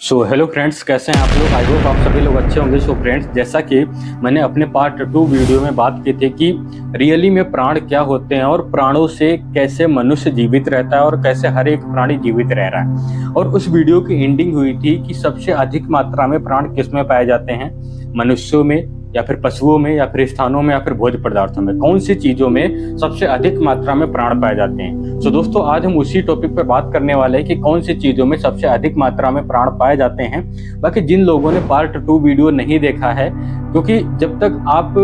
Hello friends, कैसे हैं आप लोग। आई होप आप सभी लोग अच्छे होंगे। फ्रेंड्स, जैसा कि मैंने अपने पार्ट 2 वीडियो में बात की थी कि रियली में प्राण क्या होते हैं और प्राणों से कैसे मनुष्य जीवित रहता है और कैसे हर एक प्राणी जीवित रह रहा है। और उस वीडियो की एंडिंग हुई थी कि सबसे अधिक मात्रा में प्राण किस में पाए जाते हैं, मनुष्यों में या फिर पशुओं में या फिर स्थानों में या फिर भोज्य पदार्थों में, कौन सी चीजों में सबसे अधिक मात्रा में प्राण पाए जाते हैं। दोस्तों, आज हम उसी टॉपिक पर बात करने वाले हैं कि कौन सी चीजों में सबसे अधिक मात्रा में प्राण पाए जाते हैं। बाकी जिन लोगों ने पार्ट 2 वीडियो नहीं देखा है, क्योंकि जब तक आप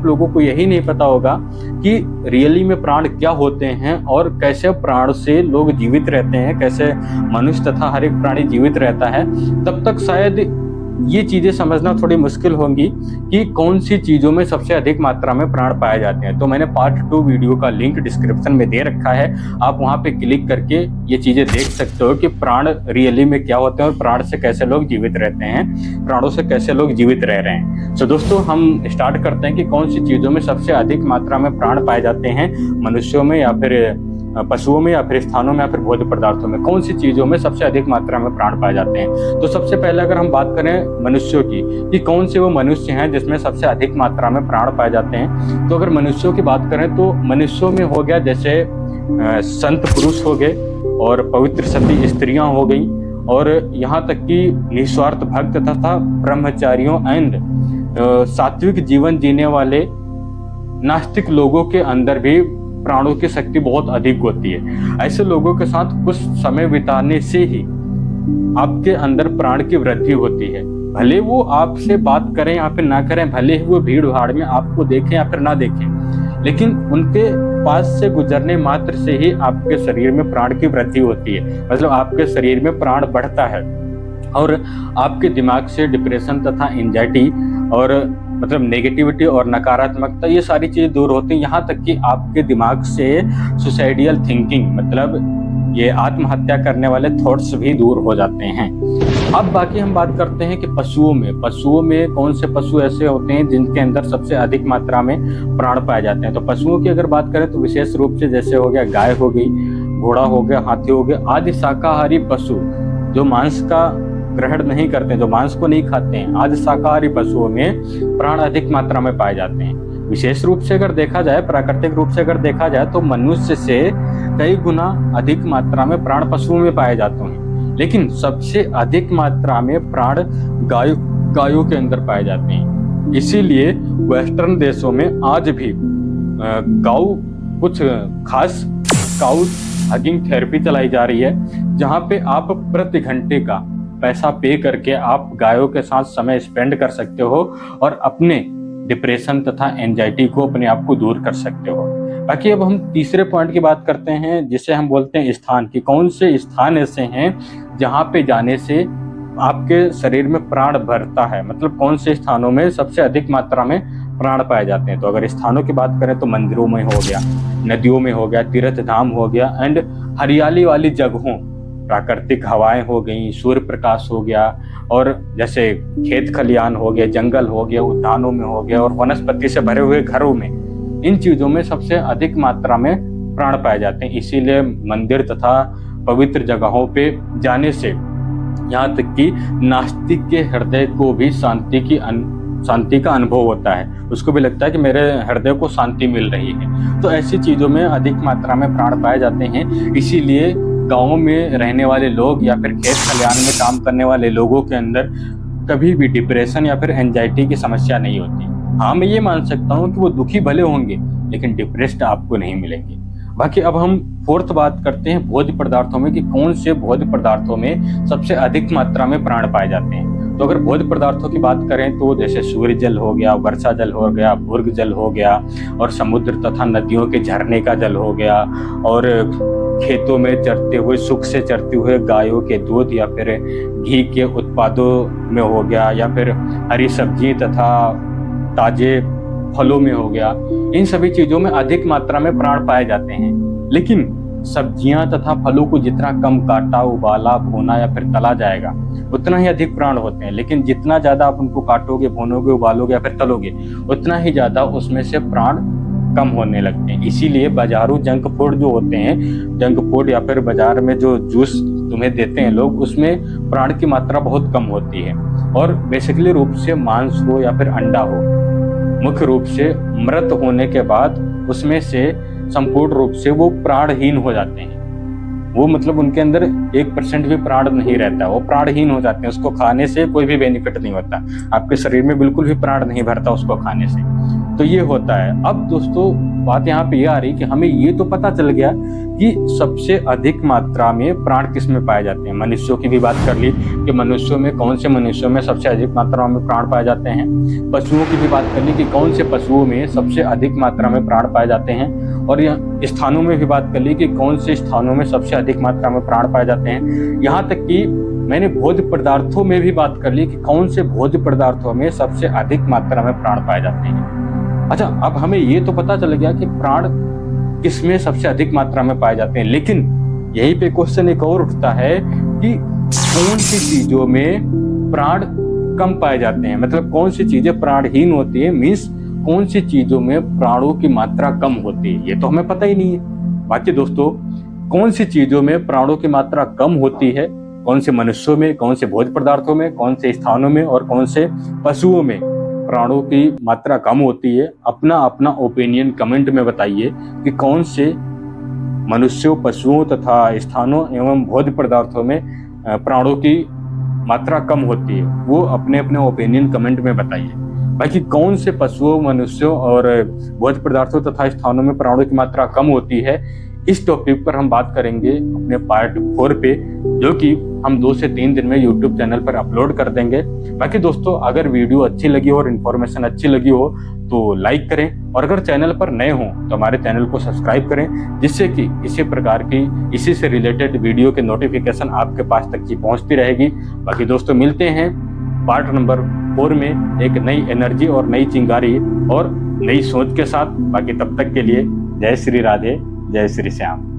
लोगों को यही नहीं पता होगा कि रियली में प्राण क्या होते हैं और कैसे प्राण से लोग जीवित रहते हैं, कैसे मनुष्य तथा हर एक प्राणी जीवित रहता है, तब तक शायद ये चीजें समझना थोड़ी मुश्किल होंगी कि कौन सी चीजों में सबसे अधिक मात्रा में प्राण पाए जाते हैं। तो मैंने पार्ट 2 वीडियो का लिंक डिस्क्रिप्शन में दे रखा है, आप वहां पे क्लिक करके ये चीजें देख सकते हो कि प्राण रियली में क्या होते हैं और प्राण से कैसे लोग जीवित रहते हैं, प्राणों से कैसे लोग जीवित रह रहे हैं। दोस्तों, हम स्टार्ट करते हैं कि कौन सी चीजों में सबसे अधिक मात्रा में प्राण पाए जाते हैं, मनुष्यों में या फिर पशुओं में या फिर स्थानों में या फिर भोज्य पदार्थों में, कौन सी चीजों में सबसे अधिक मात्रा में प्राण पाए जाते हैं। तो सबसे पहले अगर हम बात करें मनुष्यों की कि कौन से वो मनुष्य हैं जिसमें सबसे अधिक मात्रा में प्राण पाए जाते हैं, तो अगर मनुष्यों की बात करें तो मनुष्यों में हो गया जैसे संत पुरुष हो गए और पवित्र सती स्त्रियां हो गई, और यहाँ तक कि निस्वार्थ भक्त तथा ब्रह्मचारियों एंड सात्विक जीवन जीने वाले नास्तिक लोगों के अंदर भी प्राणों की शक्ति बहुत अधिक होती है। ऐसे लोगों के साथ कुछ समय बिताने से ही आपके अंदर प्राण की वृद्धि होती है। भले वो आपसे बात करें या फिर ना करें, भले ही वो भीड़ भाड़ में आपको देखें या फिर ना देखें, लेकिन उनके पास से गुजरने मात्र से ही आपके शरीर में प्राण की वृद्धि होती है। मतलब आपके शरीर में प्राण बढ़ता है और आपके दिमाग से डिप्रेशन तथा एंजाइटी और मतलब नेगेटिविटी और नकारात्मकता, ये सारी चीजें दूर होती हैं। यहाँ तक कि आपके दिमाग से सुसाइडियल थिंकिंग, मतलब ये आत्महत्या करने वाले थॉट्स भी दूर हो जाते हैं। अब बाकी हम बात करते हैं कि पशुओं में कौन से पशु ऐसे होते हैं जिनके अंदर सबसे अधिक मात्रा में प्राण पाए जाते हैं। तो पशुओं की अगर बात करें तो विशेष रूप से जैसे हो गया गाय हो गई, घोड़ा हो गया, हाथी हो गया आदि शाकाहारी पशु जो मांस का ग्रहण नहीं करते, जो मांस को नहीं खाते हैं, आदि शाकाहारी पशुओं में प्राण अधिक मात्रा में पाए जाते हैं। विशेष रूप से अगर देखा जाए, प्राकृतिक रूप से अगर देखा जाए तो मनुष्य से कई गुना अधिक मात्रा में प्राण पशुओं में पाए जाते हैं, लेकिन सबसे अधिक मात्रा में प्राण गायों के अंदर पाए जाते हैं। इसीलिए वेस्टर्न देशों में आज भी गाय कुछ खास काउ हगिंग थेरेपी चलाई जा रही है, जहाँ पे आप प्रति घंटे का पैसा पे करके आप गायों के साथ समय स्पेंड कर सकते हो और अपने डिप्रेशन तथा एंजाइटी को अपने आप को दूर कर सकते हो। बाकी अब हम तीसरे पॉइंट की बात करते हैं, जिसे हम बोलते हैं स्थान की। कौन से स्थान ऐसे हैं जहाँ पे जाने से आपके शरीर में प्राण भरता है, मतलब कौन से स्थानों में सबसे अधिक मात्रा में प्राण पाए जाते हैं। तो अगर स्थानों की बात करें तो मंदिरों में हो गया, नदियों में हो गया, तीर्थ धाम हो गया एंड हरियाली वाली जगहों, प्राकृतिक हवाएं हो गई, सूर्य प्रकाश हो गया, और जैसे खेत खलियान हो गए, जंगल हो गया, उद्यानों में हो गया और वनस्पति से भरे हुए घरों में, इन चीजों में सबसे अधिक मात्रा में प्राण पाए जाते हैं। इसीलिए मंदिर तथा पवित्र जगहों पे जाने से यहाँ तक कि नास्तिक के हृदय को भी शांति का अनुभव होता है। उसको भी लगता है कि मेरे हृदय को शांति मिल रही है। तो ऐसी चीजों में अधिक मात्रा में प्राण पाए जाते हैं। इसीलिए गांवों में रहने वाले लोग या फिर खेत खलियान में काम करने वाले लोगों के अंदर कभी भी डिप्रेशन या फिर एंजाइटी की समस्या नहीं होती। हाँ, मैं ये मान सकता हूँ कि वो दुखी भले होंगे लेकिन डिप्रेस्ड आपको नहीं मिलेंगे। बाकी अब हम फोर्थ बात करते हैं भोज्य पदार्थों में कि कौन से भोज्य पदार्थों में सबसे अधिक मात्रा में प्राण पाए जाते हैं। तो अगर भोज्य पदार्थों की बात करें तो जैसे सूर्य जल हो गया, वर्षा जल हो गया, भूर्ग जल हो गया, और समुद्र तथा नदियों के झरने का जल हो गया, और खेतों में चरते हुए, सुख से चरते हुए गायों के दूध या फिर घी के उत्पादों में हो गया, या फिर हरी सब्जी तथा ताजे फलों में हो गया। इन सभी चीजों में अधिक मात्रा में प्राण पाए जाते हैं। लेकिन सब्जियां तथा फलों को जितना कम काटा, उबाला, भुना या फिर तला जाएगा उतना ही अधिक प्राण होते हैं। लेकिन जितना ज्यादा आप उनको काटोगे, भुनोगे, उबालोगे या फिर तलोगे, उतना ही ज्यादा उसमें से प्राण कम होने लगते हैं। इसीलिए बाजारू जंक फूड जो होते हैं, जंक फूड या फिर बाजार में जो जूस तुम्हें देते हैं लोग, उसमें प्राण की मात्रा बहुत कम होती है। और बेसिकली रूप से मांस हो या फिर अंडा हो, मुख्य रूप से मृत होने के बाद उसमें से संपूर्ण रूप से वो प्राणहीन हो जाते हैं। वो मतलब उनके अंदर 1% भी प्राण नहीं रहता, वो प्राणहीन हो जाते हैं। उसको खाने से कोई भी बेनिफिट नहीं होता, आपके शरीर में बिल्कुल भी प्राण नहीं भरता उसको खाने से। तो ये होता है। अब दोस्तों बात यहाँ पे ये आ रही कि हमें ये तो पता चल गया कि सबसे अधिक मात्रा में प्राण किस में पाए जाते हैं। मनुष्यों की भी बात कर ली कि मनुष्यों में कौन से मनुष्यों में सबसे अधिक मात्रा में प्राण पाए जाते हैं। पशुओं की भी बात कर ली कि कौन से पशुओं में सबसे अधिक मात्रा में प्राण पाए जाते हैं। और यह स्थानों में भी बात कर ली कि कौन से स्थानों में सबसे अधिक मात्रा में प्राण पाए जाते हैं। यहाँ तक कि मैंने भोज्य पदार्थों में भी बात कर ली कि कौन से भोज्य पदार्थों में सबसे अधिक मात्रा में प्राण पाए जाते हैं। अच्छा, अब हमें ये तो पता चल गया कि प्राण किसमें सबसे अधिक मात्रा में पाए जाते हैं, लेकिन यहीं पे क्वेश्चन एक और उठता है कि कौन सी चीजों में प्राण कम पाए जाते हैं। मतलब कौन सी चीजें प्राणहीन होती है, मीन्स कौन सी चीजों में प्राणों की मात्रा कम होती है, ये तो हमें पता ही नहीं है। बाकी दोस्तों कौन सी चीजों में प्राणों की मात्रा कम होती है, कौन से मनुष्यों में, कौन से भोज्य पदार्थों में, कौन से स्थानों में और कौन से पशुओं में प्राणों की मात्रा कम होती है, अपना अपना ओपिनियन कमेंट में बताइए कि कौन से मनुष्यों, पशुओं तथा स्थानों एवं भोज्य पदार्थों में प्राणों की मात्रा कम होती है। वो अपने अपने ओपिनियन कमेंट में बताइए। बाकी कौन से पशुओं, मनुष्यों और भोज्य पदार्थों तथा स्थानों में प्राणों की मात्रा कम होती है, इस टॉपिक पर हम बात करेंगे अपने पार्ट 4 पे, जो कि हम 2 से 3 दिन में यूट्यूब चैनल पर अपलोड कर देंगे। बाकी दोस्तों अगर वीडियो अच्छी लगी हो और इन्फॉर्मेशन अच्छी लगी हो तो लाइक करें, और अगर चैनल पर नए हों तो हमारे चैनल को सब्सक्राइब करें, जिससे कि इसी प्रकार की, इसी से रिलेटेड वीडियो के नोटिफिकेशन आपके पास तक की पहुंचती रहेगी। बाकी दोस्तों मिलते हैं पार्ट नंबर 4 में एक नई एनर्जी और नई चिंगारी और नई सोच के साथ। बाकी तब तक के लिए जय श्री राधे, जय श्री श्याम।